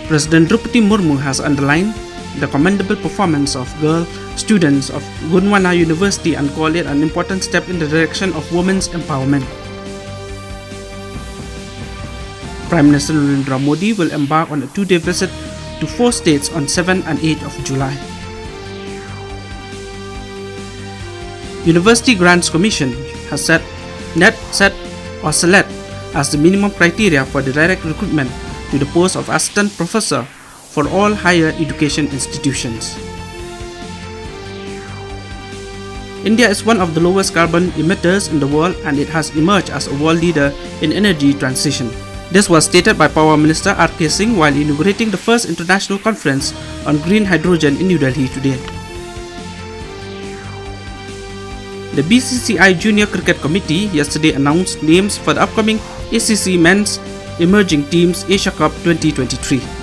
President Drupadi Murmu has underlined the commendable performance of girl students of Gondwana University and called it an important step in the direction of women's empowerment. Prime Minister Narendra Modi will embark on a 2-day visit to 4 states on 7 and 8 of July. University Grants Commission has set NET, SET or SELECT as the minimum criteria for the direct recruitment to the post of assistant professor for all higher education institutions. India is one of the lowest carbon emitters in the world, and it has emerged as a world leader in energy transition. This was stated by Power Minister R.K. Singh while inaugurating the first international conference on green hydrogen in New Delhi today. The BCCI Junior Cricket Committee yesterday announced names for the upcoming ACC Men's Emerging Teams Asia Cup 2023.